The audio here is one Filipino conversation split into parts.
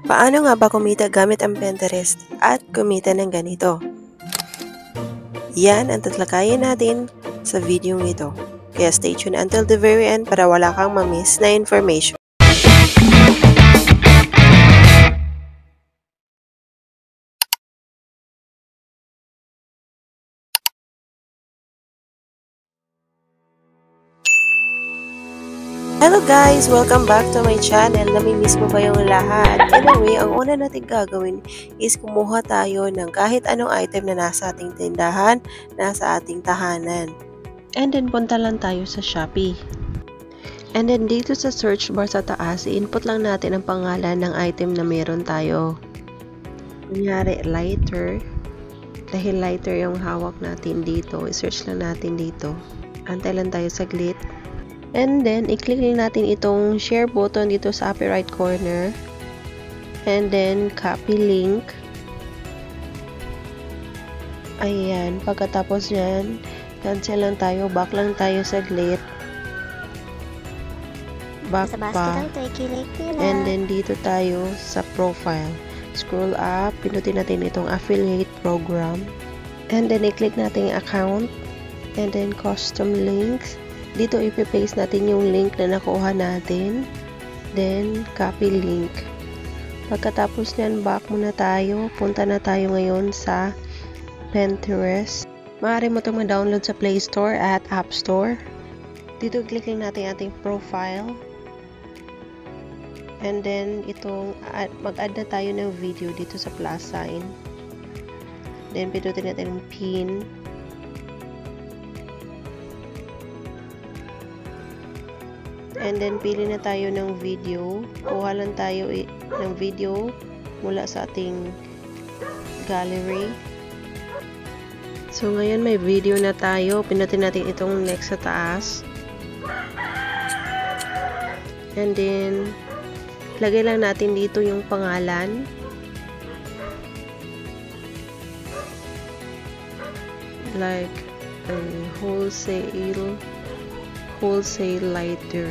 Paano nga ba kumita gamit ang Pinterest at kumita ng ganito? Yan ang tatalakayin natin sa video ito. Kaya stay tuned until the very end para wala kang ma-miss na information. Hello guys! Welcome back to my channel. Namimiss mo ba yung lahat? Anyway, ang una natin gagawin is kumuha tayo ng kahit anong item na nasa ating tindahan, nasa ating tahanan. And then punta lang tayo sa Shopee. And then dito sa search bar sa taas, i-input lang natin ang pangalan ng item na meron tayo. Kunyari, lighter. Dahil lighter yung hawak natin dito, i-search lang natin dito. Antay lang tayo saglit. And then, i-click lang natin itong share button dito sa upper right corner. And then, copy link. Ayan. Pagkatapos yan, cancel lang tayo. Back lang tayo saglit. Back pa. And then, dito tayo sa profile. Scroll up. Pinutin natin itong affiliate program. And then, i-click natin yung account. And then, custom links. Dito ipipaste natin yung link na nakuha natin. Then, copy link. Pagkatapos nyan, back muna tayo. Punta na tayo ngayon sa Pinterest. Maaari mo itong ma-download sa Play Store at App Store. Dito, click lang natin ating profile. And then, itong mag-add na tayo ng video dito sa plus sign. Then, pindutin natin yung pin. And then, pili na tayo ng video. Kuha lang tayo ng video mula sa ating gallery. So, ngayon may video na tayo. Pinutin natin itong next sa taas. And then, lagay lang natin dito yung pangalan. Like, wholesale lighter.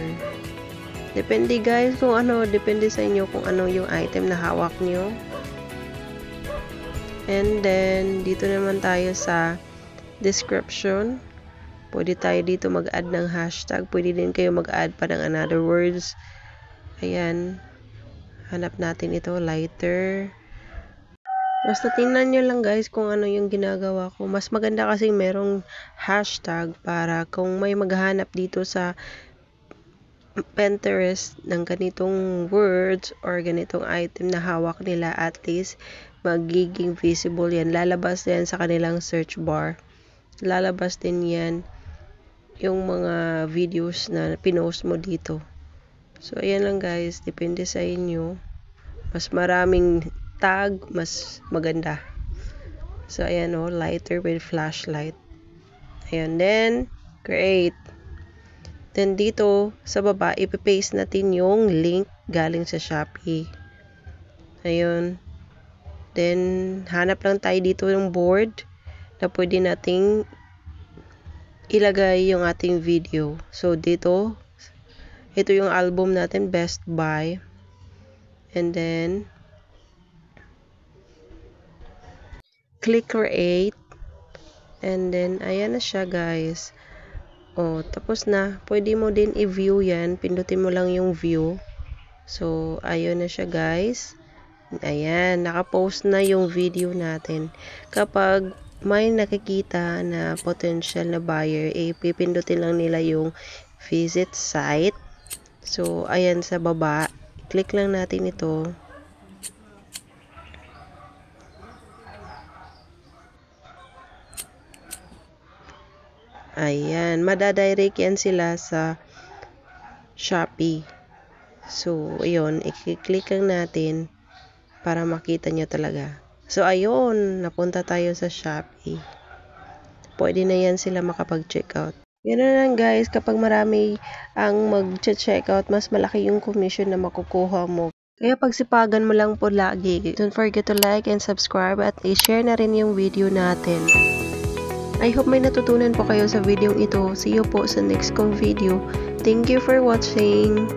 Depende guys kung ano, depende sa inyo kung ano yung item na hawak nyo. And then, dito naman tayo sa description. Pwede tayo dito mag-add ng hashtag. Pwede din kayo mag-add pa ng another words. Ayan. Hanap natin ito, lighter. Basta tingnan nyo lang guys kung ano yung ginagawa ko. Mas maganda kasing merong hashtag para kung may maghanap dito sa Pinterest ng ganitong words or ganitong item na hawak nila, at least magiging visible yan. Lalabas yan sa kanilang search bar. Lalabas din yan yung mga videos na pinost mo dito. So ayan lang guys, depende sa inyo. Mas maraming tag, mas maganda. So, ayan o, lighter with flashlight. Ayan, then, create. Then, dito, sa baba, ipipaste natin yung link galing sa Shopee. Ayun. Then, hanap lang tayo dito ng board na pwede nating ilagay yung ating video. So, dito, ito yung album natin, Best Buy. And then, click create. And then, ayan na siya guys. O, tapos na. Pwede mo din i-view yan. Pindutin mo lang yung view. So, ayun na siya guys. Ayan, nakapost na yung video natin. Kapag may nakikita na potential na buyer, pipindutin lang nila yung visit site. So, ayan sa baba. Click lang natin ito. Ayan, madadirect yan sila sa Shopee. So, ayun, i-click lang natin para makita nyo talaga. So, ayun, napunta tayo sa Shopee. Pwede na yan sila makapag-checkout. Yan na lang guys, kapag marami ang mag-checkout, mas malaki yung commission na makukuha mo. Kaya pagsipagan mo lang po lagi. Don't forget to like and subscribe at i-share na rin yung video natin. I hope may natutunan po kayo sa video ito. See you po sa next kong video. Thank you for watching.